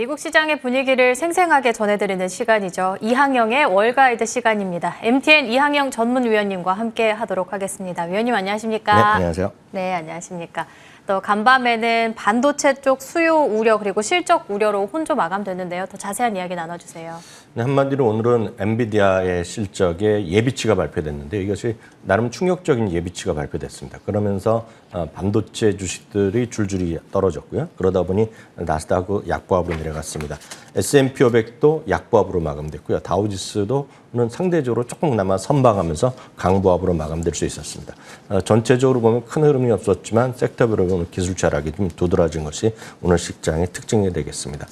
미국 시장의 분위기를 생생하게 전해드리는 시간이죠. 이항영의 월가이드 시간입니다. MTN 이항영 전문위원님과 함께 하도록 하겠습니다. 위원님 안녕하십니까? 네, 안녕하세요. 네, 안녕하십니까? 또 간밤에는 반도체 쪽 수요 우려 그리고 실적 우려로 혼조 마감됐는데요. 더 자세한 이야기 나눠주세요. 네, 한마디로 오늘은 엔비디아의 실적의 예비치가 발표됐는데 이것이 나름 충격적인 예비치가 발표됐습니다. 그러면서 반도체 주식들이 줄줄이 떨어졌고요. 그러다 보니 나스닥은 약보합으로 내려갔습니다. S&P 500도 약보합으로 마감됐고요. 다우지수도 상대적으로 조금나마 선방하면서 강보합으로 마감될 수 있었습니다. 전체적으로 보면 큰 흐름이 없었지만 섹터별로 오늘 기술 하락이 좀 두드러진 것이 오늘 시장의 특징이 되겠습니다.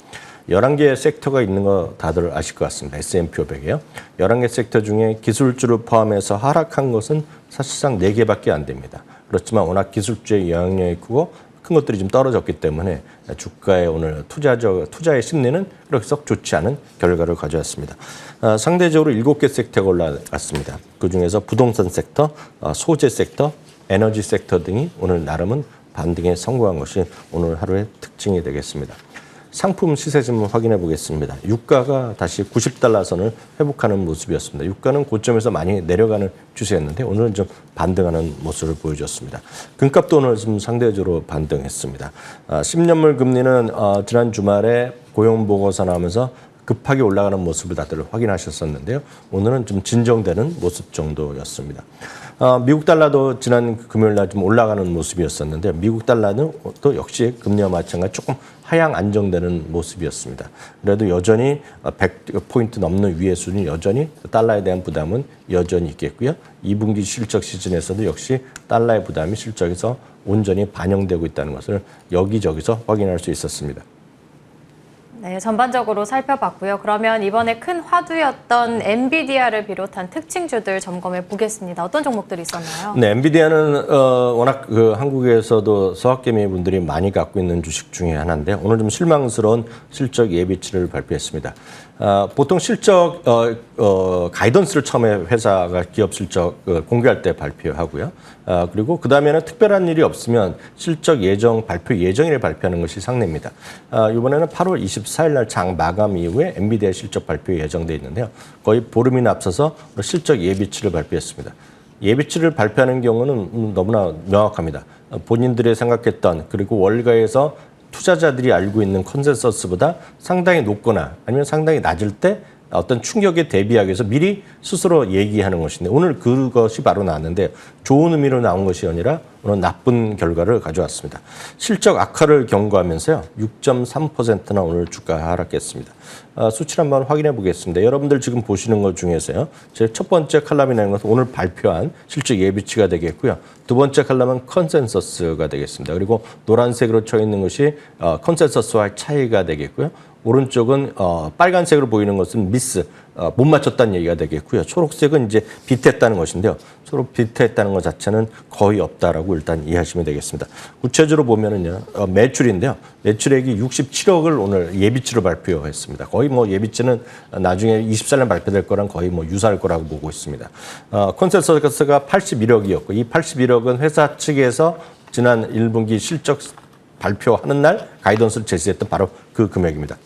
11개의 섹터가 있는 거 다들 아실 것 같습니다. S&P 500이요. 11개 섹터 중에 기술주를 포함해서 하락한 것은 사실상 4개밖에 안 됩니다. 그렇지만 워낙 기술주의 영향력이 크고 큰 것들이 좀 떨어졌기 때문에 주가의 오늘 투자의 심리는 그렇게 썩 좋지 않은 결과를 가져왔습니다. 상대적으로 7개 섹터가 올라갔습니다. 그중에서 부동산 섹터, 소재 섹터, 에너지 섹터 등이 오늘 나름은 반등에 성공한 것이 오늘 하루의 특징이 되겠습니다. 상품 시세 좀 확인해 보겠습니다. 유가가 다시 90달러 선을 회복하는 모습이었습니다. 유가는 고점에서 많이 내려가는 추세였는데 오늘은 좀 반등하는 모습을 보여줬습니다. 금값도 오늘 좀 상대적으로 반등했습니다. 10년물 금리는 지난 주말에 고용보고서 나오면서 급하게 올라가는 모습을 다들 확인하셨었는데요. 오늘은 좀 진정되는 모습 정도였습니다. 미국 달러도 지난 금요일 날 좀 올라가는 모습이었었는데 미국 달러는 또 역시 금리와 마찬가지 조금 하향 안정되는 모습이었습니다. 그래도 여전히 100포인트 넘는 위의 수준이 여전히 달러에 대한 부담은 여전히 있겠고요. 2분기 실적 시즌에서도 역시 달러의 부담이 실적에서 온전히 반영되고 있다는 것을 여기저기서 확인할 수 있었습니다. 네, 전반적으로 살펴봤고요. 그러면 이번에 큰 화두였던 엔비디아를 비롯한 특징주들 점검해 보겠습니다. 어떤 종목들이 있었나요? 네, 엔비디아는 워낙 한국에서도 서학개미 분들이 많이 갖고 있는 주식 중에 하나인데 오늘 좀 실망스러운 실적 예비치를 발표했습니다. 보통 실적 가이던스를 처음에 회사가 기업 실적 공개할 때 발표하고요. 그리고 그 다음에는 특별한 일이 없으면 실적 예정 발표 예정일을 발표하는 것이 상례입니다. 이번에는 8월 24일 날 장 마감 이후에 엔비디아 실적 발표 예정돼 있는데요. 거의 보름이나 앞서서 실적 예비치를 발표했습니다. 예비치를 발표하는 경우는 너무나 명확합니다. 본인들이 생각했던 그리고 월가에서 투자자들이 알고 있는 컨센서스보다 상당히 높거나 아니면 상당히 낮을 때 어떤 충격에 대비하기 위해서 미리 스스로 얘기하는 것인데 오늘 그것이 바로 나왔는데 좋은 의미로 나온 것이 아니라 오늘 나쁜 결과를 가져왔습니다. 실적 악화를 경고하면서요. 6.3%나 오늘 주가 하락했습니다. 수치를 한번 확인해 보겠습니다. 여러분들 지금 보시는 것 중에서요. 제 첫 번째 칼럼이라는 것은 오늘 발표한 실적 예비치가 되겠고요. 두 번째 칼럼은 컨센서스가 되겠습니다. 그리고 노란색으로 쳐 있는 것이 컨센서스와 차이가 되겠고요. 오른쪽은 빨간색으로 보이는 것은 미스, 못 맞췄다는 얘기가 되겠고요. 초록색은 이제 비트했다는 것인데요. 초록 비트했다는 것 자체는 거의 없다라고 일단 이해하시면 되겠습니다. 구체적으로 보면은요, 매출인데요. 매출액이 67억을 오늘 예비치로 발표했습니다. 거의 뭐 예비치는 나중에 24년 발표될 거랑 거의 뭐 유사할 거라고 보고 있습니다. 컨센서스가 81억이었고 이 81억은 회사 측에서 지난 1분기 실적 발표하는 날 가이던스를 제시했던 바로 그 금액입니다.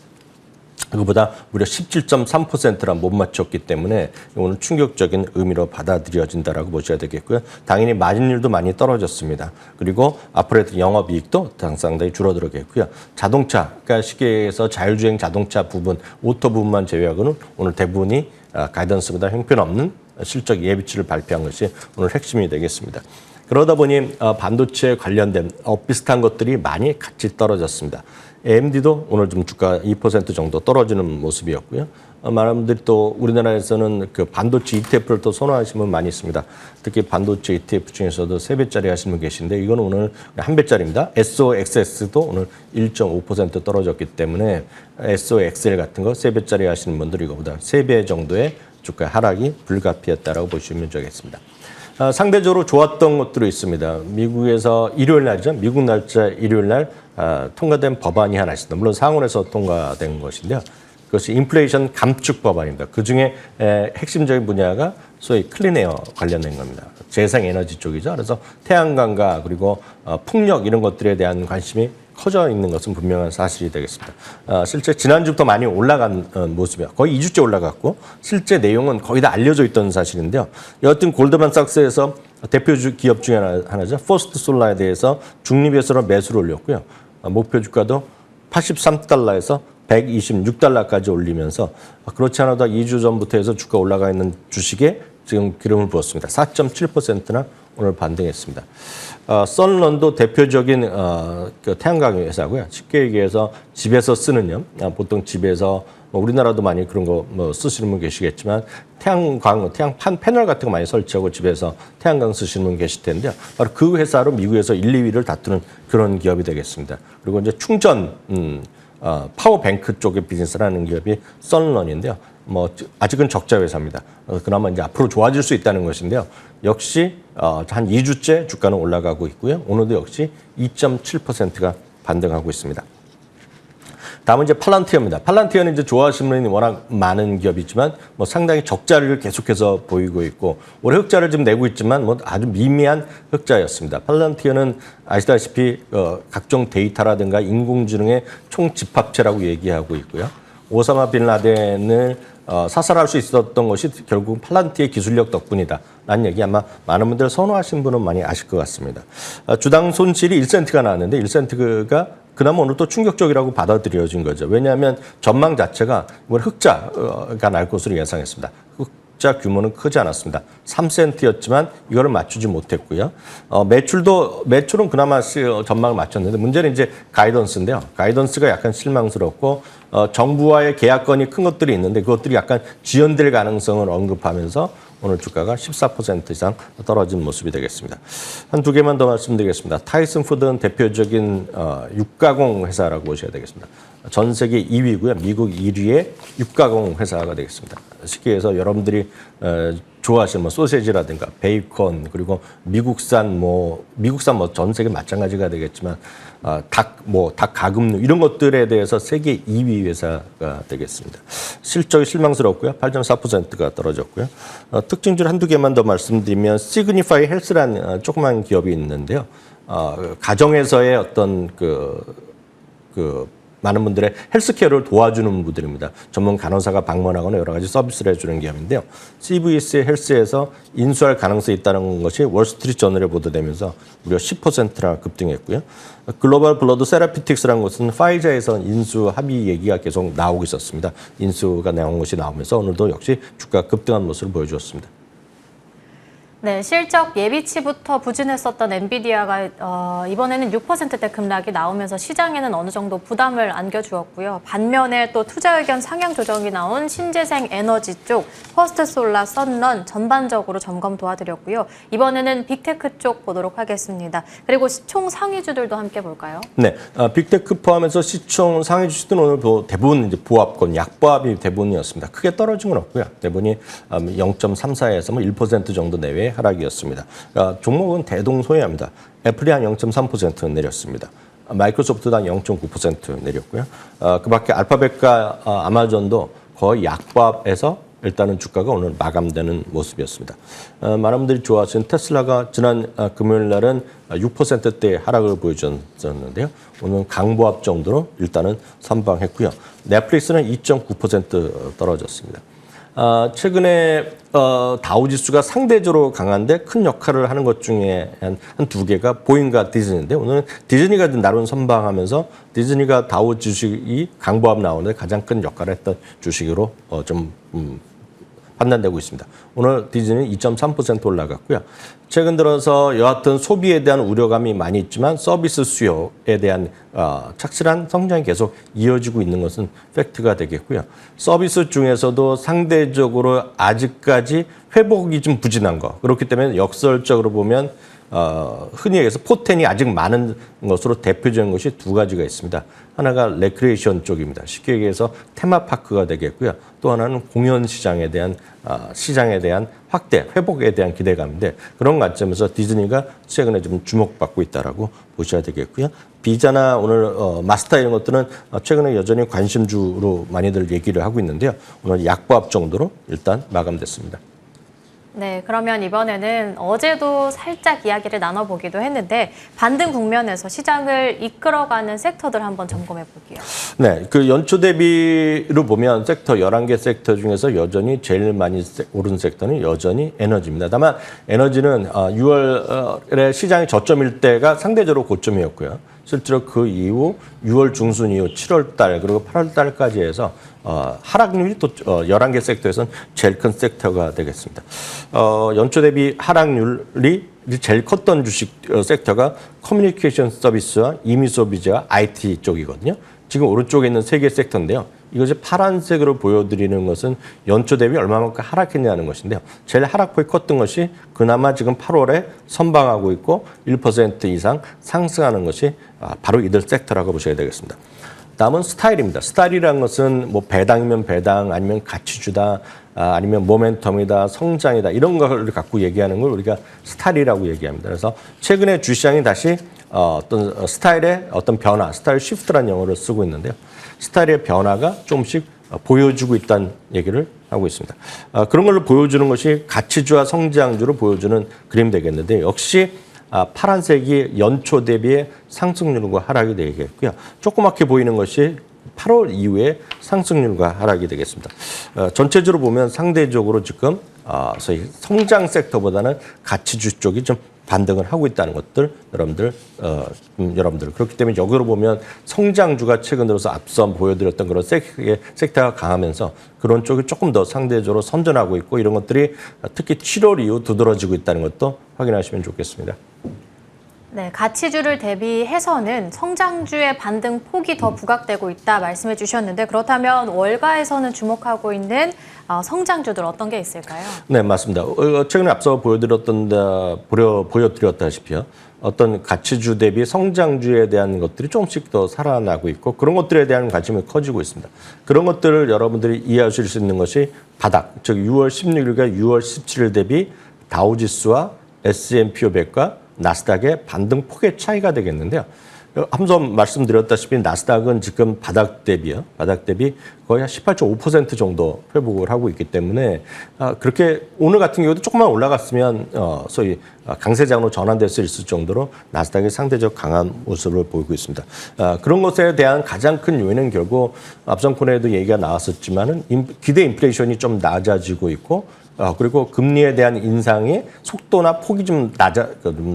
그보다 무려 17.3%나 못 맞췄기 때문에 오늘 충격적인 의미로 받아들여진다라고 보셔야 되겠고요. 당연히 마진율도 많이 떨어졌습니다. 그리고 앞으로의 영업이익도 상당히 줄어들겠고요. 자동차, 그러니까 시계에서 자율주행 자동차 부분, 오토 부분만 제외하고는 오늘 대부분이 가이던스보다 형편없는 실적 예비치를 발표한 것이 오늘 핵심이 되겠습니다. 그러다 보니 반도체 관련된 비슷한 것들이 많이 같이 떨어졌습니다. AMD도 오늘 좀 주가 2% 정도 떨어지는 모습이었고요. 많은 분들이 또 우리나라에서는 그 반도체 ETF를 또 선호하시는 분 많이 있습니다. 특히 반도체 ETF 중에서도 3배짜리 하시는 분 계신데 이건 오늘 1배짜리입니다. SOXS도 오늘 1.5% 떨어졌기 때문에 SOXL 같은 거 3배짜리 하시는 분들이 이거보다 3배 정도의 주가 하락이 불가피했다라고 보시면 되겠습니다. 상대적으로 좋았던 것들이 있습니다. 미국에서 일요일 날이죠. 미국 날짜 일요일 날 통과된 법안이 하나 있습니다. 물론 상원에서 통과된 것인데요. 그것이 인플레이션 감축 법안입니다. 그중에 핵심적인 분야가 소위 클린에어 관련된 겁니다. 재생에너지 쪽이죠. 그래서 태양광과 그리고 풍력 이런 것들에 대한 관심이 커져 있는 것은 분명한 사실이 되겠습니다. 실제 지난주부터 많이 올라간 모습이야. 거의 2주째 올라갔고 실제 내용은 거의 다 알려져 있던 사실인데요. 여하튼 골드만삭스에서 대표 기업 중에 하나죠. 퍼스트 솔라에 대해서 중립에서 매수를 올렸고요. 목표 주가도 83달러에서 126달러까지 올리면서 그렇지 않아도 2주 전부터 해서 주가 올라가 있는 주식에 지금 기름을 부었습니다. 4.7%나 오늘 반등했습니다. 썬런도 대표적인 그 태양광 회사고요. 쉽게 얘기해서 집에서 쓰는요. 보통 집에서 우리나라도 많이 그런 거 쓰시는 분 계시겠지만 태양판 패널 같은 거 많이 설치하고 집에서 태양광 쓰시는 분 계실 텐데요. 바로 그 회사로 미국에서 1, 2위를 다투는 그런 기업이 되겠습니다. 그리고 이제 충전 파워뱅크 쪽의 비즈니스를 하는 기업이 썬런인데요. 아직은 적자 회사입니다. 그나마 이제 앞으로 좋아질 수 있다는 것인데요. 역시 한 2주째 주가는 올라가고 있고요. 오늘도 역시 2.7%가 반등하고 있습니다. 다음은 이제 팔란티어입니다. 팔란티어는 이제 좋아하시는 분이 워낙 많은 기업이지만 상당히 적자를 계속해서 보이고 있고 올해 흑자를 좀 내고 있지만 아주 미미한 흑자였습니다. 팔란티어는 아시다시피 각종 데이터라든가 인공지능의 총집합체라고 얘기하고 있고요. 오사마 빈 라덴을 사살할 수 있었던 것이 결국 팔란티의 기술력 덕분이다. 라는 얘기 아마 많은 분들 선호하신 분은 많이 아실 것 같습니다. 주당 손실이 1센트가 나왔는데 1센트가 그나마 오늘 또 충격적이라고 받아들여진 거죠. 왜냐하면 전망 자체가 흑자가 날 것으로 예상했습니다. 흑자 규모는 크지 않았습니다. 3센트였지만 이거를 맞추지 못했고요. 매출은 그나마 전망을 맞췄는데 문제는 이제 가이던스인데요. 가이던스가 약간 실망스럽고 정부와의 계약건이 큰 것들이 있는데 그것들이 약간 지연될 가능성을 언급하면서 오늘 주가가 14% 이상 떨어진 모습이 되겠습니다. 한 두 개만 더 말씀드리겠습니다. 타이슨 푸드는 대표적인 육가공 회사라고 보셔야 되겠습니다. 전 세계 2위고요. 미국 1위의 육가공 회사가 되겠습니다. 쉽게 해서 여러분들이 좋아하시는 소세지라든가 베이컨 그리고 미국산 전 세계 마찬가지가 되겠지만 닭 가금류 이런 것들에 대해서 세계 2위 회사가 되겠습니다. 실적이 실망스럽고요. 8.4%가 떨어졌고요. 특징주를 한두 개만 더 말씀드리면 시그니파이 헬스라는 조그만 기업이 있는데요. 가정에서의 어떤 많은 분들의 헬스케어를 도와주는 분들입니다. 전문 간호사가 방문하거나 여러 가지 서비스를 해주는 기업인데요. CVS 헬스에서 인수할 가능성이 있다는 것이 월스트리트 저널에 보도되면서 무려 10%나 급등했고요. 글로벌 블러드 세라피틱스라는 것은 파이자에서 인수 합의 얘기가 계속 나오고 있었습니다. 인수가 나온 것이 나오면서 오늘도 역시 주가 급등한 모습을 보여주었습니다. 네, 실적 예비치부터 부진했었던 엔비디아가 이번에는 6%대 급락이 나오면서 시장에는 어느 정도 부담을 안겨주었고요. 반면에 또 투자 의견 상향 조정이 나온 신재생 에너지 쪽, 퍼스트솔라, 썬런 전반적으로 점검 도와드렸고요. 이번에는 빅테크 쪽 보도록 하겠습니다. 그리고 시총 상위주들도 함께 볼까요? 네, 빅테크 포함해서 시총 상위주들은 오늘 대부분 이제 보합권, 약보합이 대부분이었습니다. 크게 떨어진 건 없고요. 대부분이 0.34에서 1% 정도 내외 하락이었습니다. 종목은 대동소이합니다. 애플이 한 0.3% 내렸습니다. 마이크로소프트도 한 0.9% 내렸고요. 그 밖에 알파벳과 아마존도 거의 약보합에서 일단은 주가가 오늘 마감되는 모습이었습니다. 많은 분들이 좋아하시는 테슬라가 지난 금요일 날은 6%대 하락을 보여줬었는데요. 오늘 강보합 정도로 일단은 선방했고요. 넷플릭스는 2.9% 떨어졌습니다. 최근에 다우지수가 상대적으로 강한데 큰 역할을 하는 것 중에 한 두 개가 보잉과 디즈니인데 오늘은 디즈니가 나름 선방하면서 디즈니가 다우 주식이 강보합 나오는데 가장 큰 역할을 했던 주식으로 판단되고 있습니다. 오늘 디즈니는 2.3% 올라갔고요. 최근 들어서 여하튼 소비에 대한 우려감이 많이 있지만 서비스 수요에 대한 착실한 성장이 계속 이어지고 있는 것은 팩트가 되겠고요. 서비스 중에서도 상대적으로 아직까지 회복이 좀 부진한 거. 그렇기 때문에 역설적으로 보면 흔히 얘기해서 포텐이 아직 많은 것으로 대표적인 것이 두 가지가 있습니다. 하나가 레크레이션 쪽입니다. 쉽게 얘기해서 테마파크가 되겠고요. 또 하나는 공연 시장에 대한 확대, 회복에 대한 기대감인데 그런 관점에서 디즈니가 최근에 좀 주목받고 있다라고 보셔야 되겠고요. 비자나 오늘 마스터 이런 것들은 최근에 여전히 관심주로 많이들 얘기를 하고 있는데요. 오늘 약보합 정도로 일단 마감됐습니다. 네, 그러면 이번에는 어제도 살짝 이야기를 나눠보기도 했는데 반등 국면에서 시장을 이끌어가는 섹터들 한번 점검해 볼게요. 네, 그 연초 대비로 보면 섹터 11개 섹터 중에서 여전히 제일 많이 오른 섹터는 여전히 에너지입니다. 다만 에너지는 6월에 시장이 저점일 때가 상대적으로 고점이었고요. 실제로 그 이후 6월 중순 이후 7월 달 그리고 8월 달까지 해서 하락률이 또 11개 섹터에서는 제일 큰 섹터가 되겠습니다. 연초 대비 하락률이 제일 컸던 주식 섹터가 커뮤니케이션 서비스와 이미소비재와 IT 쪽이거든요. 지금 오른쪽에 있는 세 개 섹터인데요. 이것이 파란색으로 보여드리는 것은 연초 대비 얼마만큼 하락했냐는 것인데요. 제일 하락폭이 컸던 것이 그나마 지금 8월에 선방하고 있고 1% 이상 상승하는 것이 바로 이들 섹터라고 보셔야 되겠습니다. 다음은 스타일입니다. 스타일이라는 것은 뭐 배당이면 배당, 아니면 가치주다, 아니면 모멘텀이다, 성장이다 이런 걸 갖고 얘기하는 걸 우리가 스타일이라고 얘기합니다. 그래서 최근에 주시장이 다시 어떤 스타일의 어떤 변화, 스타일 쉬프트라는 용어를 쓰고 있는데요. 스타일의 변화가 조금씩 보여주고 있다는 얘기를 하고 있습니다. 그런 걸로 보여주는 것이 가치주와 성장주로 보여주는 그림이 되겠는데 역시 파란색이 연초 대비의 상승률과 하락이 되겠고요. 조그맣게 보이는 것이 8월 이후에 상승률과 하락이 되겠습니다. 전체적으로 보면 상대적으로 지금 소위 성장 섹터보다는 가치주 쪽이 좀 반등을 하고 있다는 것들 여러분들 그렇기 때문에 여기로 보면 성장주가 최근 들어서 앞서 보여드렸던 그런 섹터가 강하면서 그런 쪽이 조금 더 상대적으로 선전하고 있고 이런 것들이 특히 7월 이후 두드러지고 있다는 것도 확인하시면 좋겠습니다. 네, 가치주를 대비해서는 성장주의 반등 폭이 더 부각되고 있다 말씀해 주셨는데 그렇다면 월가에서는 주목하고 있는 성장주들 어떤 게 있을까요? 네, 맞습니다. 최근에 앞서 보여드렸다시피요. 어떤 가치주 대비 성장주에 대한 것들이 조금씩 더 살아나고 있고 그런 것들에 대한 관심이 커지고 있습니다. 그런 것들을 여러분들이 이해하실 수 있는 것이 바닥, 즉 6월 16일과 6월 17일 대비 다우지수와 S&P 500과 나스닥의 반등 폭의 차이가 되겠는데요. 한번 말씀드렸다시피 나스닥은 지금 바닥 대비 거의 한 18.5% 정도 회복을 하고 있기 때문에 그렇게 오늘 같은 경우도 조금만 올라갔으면 소위 강세장으로 전환될 수 있을 정도로 나스닥이 상대적 강한 모습을 보이고 있습니다. 그런 것에 대한 가장 큰 요인은 결국 앞선 코너에도 얘기가 나왔었지만은 기대 인플레이션이 좀 낮아지고 있고 그리고 금리에 대한 인상의 속도나 폭이 좀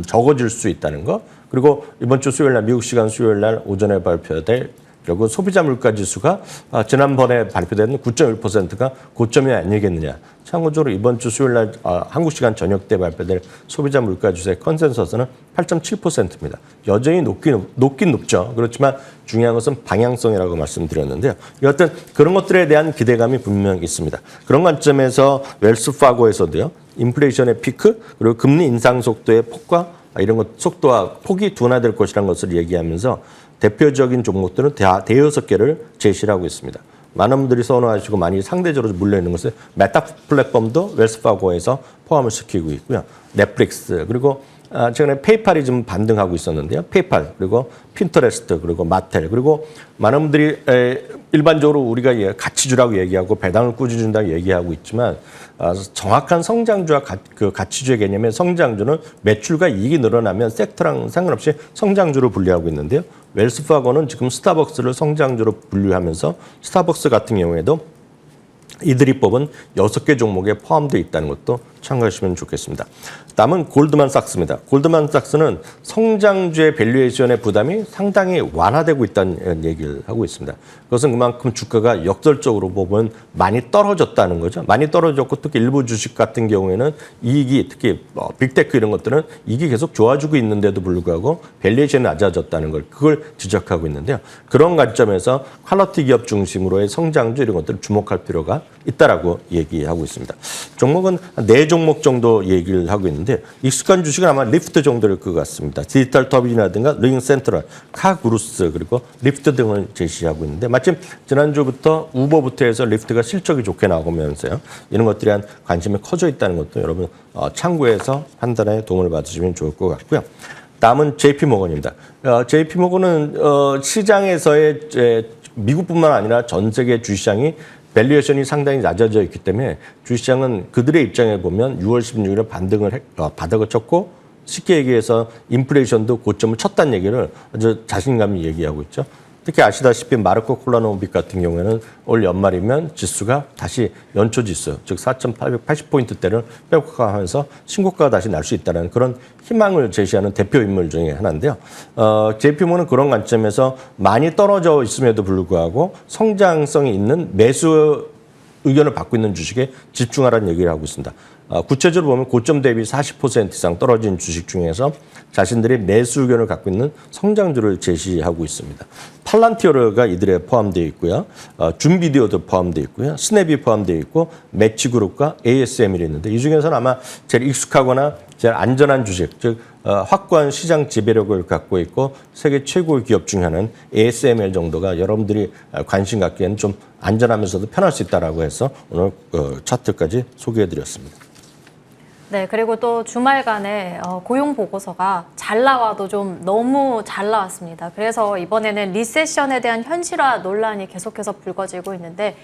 적어질 수 있다는 거. 그리고 이번 주 수요일 날 미국 시간 수요일 날 오전에 발표될 결국 소비자 물가 지수가 지난번에 발표된 9.1%가 고점이 아니겠느냐. 참고적으로 이번 주 수요일 날 한국 시간 저녁 때 발표될 소비자 물가 지수의 컨센서스는 8.7%입니다. 여전히 높긴 높죠. 그렇지만 중요한 것은 방향성이라고 말씀드렸는데요. 여하튼 그런 것들에 대한 기대감이 분명히 있습니다. 그런 관점에서 웰스파고에서도요. 인플레이션의 피크 그리고 금리 인상 속도의 폭과 이런 것 속도와 폭이 둔화될 것이라는 것을 얘기하면서 대표적인 종목들은 대여섯 개를 제시를 하고 있습니다. 많은 분들이 선호하시고 많이 상대적으로 물려있는 것은 메타 플랫폼도 웰스파고에서 포함을 시키고 있고요. 넷플릭스 그리고 최근에 페이팔이 좀 반등하고 있었는데요. 페이팔 그리고 핀터레스트 그리고 마텔 그리고 많은 분들이 일반적으로 우리가 가치주라고 얘기하고 배당을 꾸준히 준다고 얘기하고 있지만 정확한 성장주와 그 가치주의 개념의 성장주는 매출과 이익이 늘어나면 섹터랑 상관없이 성장주로 분류하고 있는데요. 웰스파고는 지금 스타벅스를 성장주로 분류하면서 스타벅스 같은 경우에도 이들이 뽑은 6개 종목에 포함되어 있다는 것도 참고하시면 좋겠습니다. 다음은 골드만삭스입니다. 골드만삭스는 성장주의 밸류에이션의 부담이 상당히 완화되고 있다는 얘기를 하고 있습니다. 그것은 그만큼 주가가 역설적으로 보면 많이 떨어졌다는 거죠. 많이 떨어졌고 특히 일부 주식 같은 경우에는 이익이 특히 빅테크 이런 것들은 이익이 계속 좋아지고 있는데도 불구하고 밸류에이션이 낮아졌다는 걸 그걸 지적하고 있는데요. 그런 관점에서 퀄리티 기업 중심으로의 성장주 이런 것들을 주목할 필요가 있다라고 얘기하고 있습니다. 종목은 4종목 정도 얘기를 하고 있는데 익숙한 주식은 아마 리프트 정도일 것 같습니다. 디지털 터빈이라든가 링센트럴, 카그루스 그리고 리프트 등을 제시하고 있는데 마침 지난주부터 우버부터 해서 리프트가 실적이 좋게 나오면서요. 이런 것들에 대한 관심이 커져 있다는 것도 여러분 참고해서 판단에 도움을 받으시면 좋을 것 같고요. 다음은 JP모건입니다. JP모건은 시장에서의 미국뿐만 아니라 전 세계 주시장이 밸류에이션이 상당히 낮아져 있기 때문에 주식시장은 그들의 입장에 보면 6월 16일에 바닥을 쳤고 쉽게 얘기해서 인플레이션도 고점을 쳤다는 얘기를 아주 자신감이 얘기하고 있죠. 특히 아시다시피 마르코 콜라노비c 같은 경우에는 올 연말이면 지수가 다시 연초 지수, 즉 4,880포인트대를 회복하면서 신고가가 다시 날 수 있다는 그런 희망을 제시하는 대표 인물 중에 하나인데요. JP모는 그런 관점에서 많이 떨어져 있음에도 불구하고 성장성이 있는 매수 의견을 받고 있는 주식에 집중하라는 얘기를 하고 있습니다. 구체적으로 보면 고점 대비 40% 이상 떨어진 주식 중에서 자신들이 매수 의견을 갖고 있는 성장주를 제시하고 있습니다. 팔란티어가 이들에 포함되어 있고요. 줌비디오도 포함되어 있고요. 스냅이 포함되어 있고 매치그룹과 ASML이 있는데 이 중에서는 아마 제일 익숙하거나 제일 안전한 주식, 즉 확고한 시장 지배력을 갖고 있고 세계 최고의 기업 중 하나는 ASML 정도가 여러분들이 관심 갖기에는 좀 안전하면서도 편할 수 있다라고 해서 오늘 차트까지 소개해드렸습니다. 네, 그리고 또 주말간에 고용 보고서가 잘 나와도 좀 너무 잘 나왔습니다. 그래서 이번에는 리세션에 대한 현실화 논란이 계속해서 불거지고 있는데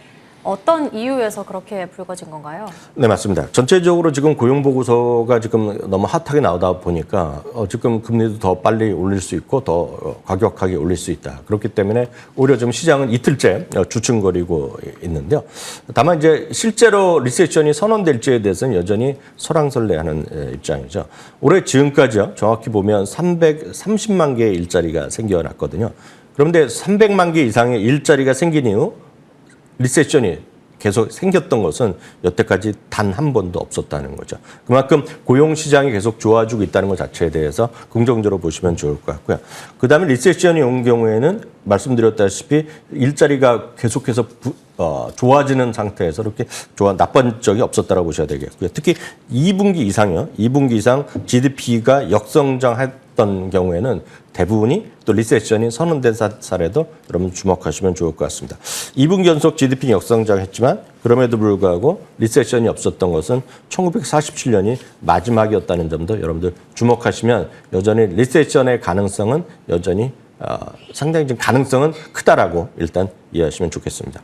어떤 이유에서 그렇게 불거진 건가요? 네, 맞습니다. 전체적으로 지금 고용 보고서가 지금 너무 핫하게 나오다 보니까 지금 금리도 더 빨리 올릴 수 있고 더 과격하게 올릴 수 있다. 그렇기 때문에 오히려 지금 시장은 이틀째 주춤거리고 있는데요. 다만 이제 실제로 리세션이 선언될지에 대해서는 여전히 설왕설래하는 입장이죠. 올해 지금까지요. 정확히 보면 330만 개의 일자리가 생겨났거든요. 그런데 300만 개 이상의 일자리가 생긴 이후 리세션이 계속 생겼던 것은 여태까지 단 한 번도 없었다는 거죠. 그만큼 고용시장이 계속 좋아지고 있다는 것 자체에 대해서 긍정적으로 보시면 좋을 것 같고요. 그다음에 리세션이 온 경우에는 말씀드렸다시피 일자리가 계속해서 좋아지는 상태에서 이렇게 나쁜 적이 없었다라고 보셔야 되겠고요. 특히 2분기 이상이요. 2분기 이상 GDP가 역성장했던 경우에는 대부분이 또 리세션이 선언된 사례도 여러분 주목하시면 좋을 것 같습니다. 2분기 연속 GDP는 역성장했지만 그럼에도 불구하고 리세션이 없었던 것은 1947년이 마지막이었다는 점도 여러분들 주목하시면 여전히 리세션의 가능성은 여전히 상당히 좀 가능성은 크다라고 일단 이해하시면 좋겠습니다.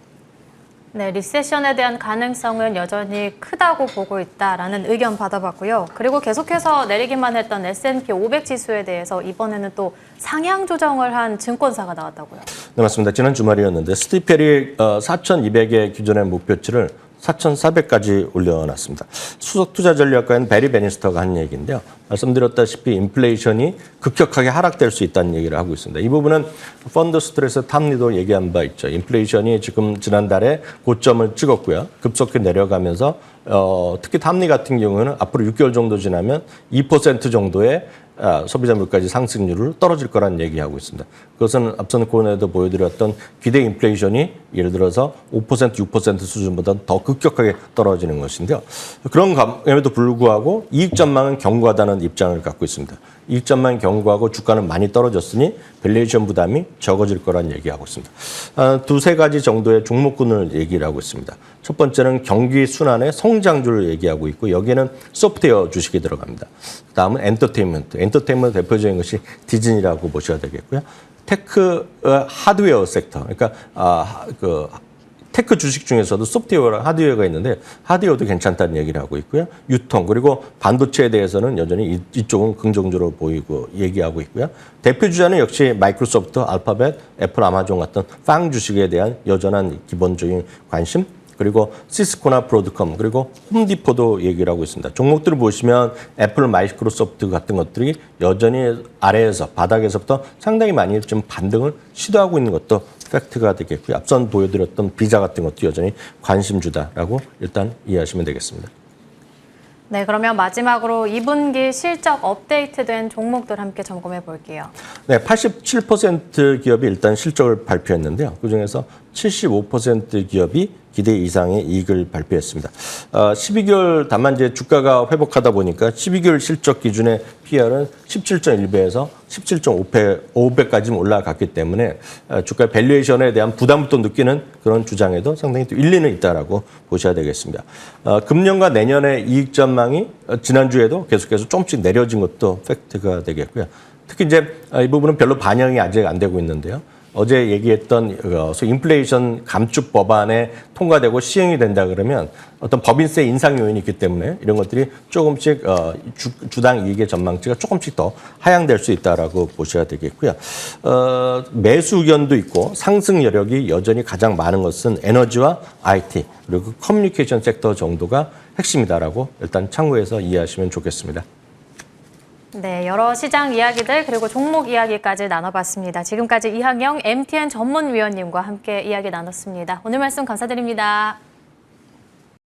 네, 리세션에 대한 가능성은 여전히 크다고 보고 있다라는 의견 받아봤고요. 그리고 계속해서 내리기만 했던 S&P 500 지수에 대해서 이번에는 또 상향 조정을 한 증권사가 나왔다고요. 네, 맞습니다. 지난 주말이었는데 스티펠이 4,200의 기존의 목표치를 4,400까지 올려놨습니다. 수석 투자 전략가인 베리 베니스터가 한 얘기인데요. 말씀드렸다시피 인플레이션이 급격하게 하락될 수 있다는 얘기를 하고 있습니다. 이 부분은 펀드 스트레스 탐리도 얘기한 바 있죠. 인플레이션이 지금 지난달에 고점을 찍었고요. 급속히 내려가면서 특히 탐리 같은 경우는 앞으로 6개월 정도 지나면 2% 정도의 소비자 물가지 상승률을 떨어질 거라는 얘기하고 있습니다. 그것은 앞선 코너에도 보여드렸던 기대 인플레이션이 예를 들어서 5%, 6% 수준보다 더 급격하게 떨어지는 것인데요. 그런 감에도 불구하고 이익 전망은 견고하다는 입장을 갖고 있습니다. 이익 전망이 견고하고 주가는 많이 떨어졌으니 밸류에이션 부담이 적어질 거라는 얘기하고 있습니다. 두세 가지 정도의 종목군을 얘기를 하고 있습니다. 첫 번째는 경기 순환의 성장주를 얘기하고 있고 여기에는 소프트웨어 주식이 들어갑니다. 다음은 엔터테인먼트 대표적인 것이 디즈니라고 보셔야 되겠고요. 테크 하드웨어 섹터, 그러니까 테크 주식 중에서도 소프트웨어랑 하드웨어가 있는데 하드웨어도 괜찮다는 얘기를 하고 있고요. 유통 그리고 반도체에 대해서는 여전히 이쪽은 긍정적으로 보이고 얘기하고 있고요. 대표 주자는 역시 마이크로소프트, 알파벳, 애플, 아마존 같은 빵 주식에 대한 여전한 기본적인 관심 그리고 시스코나 브로드컴 그리고 홈디포도 얘기를 하고 있습니다. 종목들을 보시면 애플, 마이크로소프트 같은 것들이 여전히 아래에서 바닥에서부터 상당히 많이 좀 반등을 시도하고 있는 것도 팩트가 되겠고요. 앞선 보여드렸던 비자 같은 것도 여전히 관심주다라고 일단 이해하시면 되겠습니다. 네, 그러면 마지막으로 2분기 실적 업데이트된 종목들 함께 점검해 볼게요. 네, 87% 기업이 일단 실적을 발표했는데요. 그중에서 75% 기업이 기대 이상의 이익을 발표했습니다. 12개월 다만 이제 주가가 회복하다 보니까 12개월 실적 기준의 PR은 17.1배에서 17.5배까지 올라갔기 때문에 주가 밸류에이션에 대한 부담을 또 느끼는 그런 주장에도 상당히 또 일리는 있다라고 보셔야 되겠습니다. 금년과 내년의 이익 전망이 지난주에도 계속해서 조금씩 내려진 것도 팩트가 되겠고요. 특히 이제 이 부분은 별로 반영이 아직 안 되고 있는데요. 어제 얘기했던 소위 인플레이션 감축 법안에 통과되고 시행이 된다 그러면 어떤 법인세 인상 요인이 있기 때문에 이런 것들이 조금씩 주당 이익의 전망치가 조금씩 더 하향될 수 있다라고 보셔야 되겠고요. 매수 의견도 있고 상승 여력이 여전히 가장 많은 것은 에너지와 IT 그리고 커뮤니케이션 섹터 정도가 핵심이다라고 일단 참고해서 이해하시면 좋겠습니다. 네, 여러 시장 이야기들 그리고 종목 이야기까지 나눠봤습니다. 지금까지 이항영 MTN 전문위원님과 함께 이야기 나눴습니다. 오늘 말씀 감사드립니다.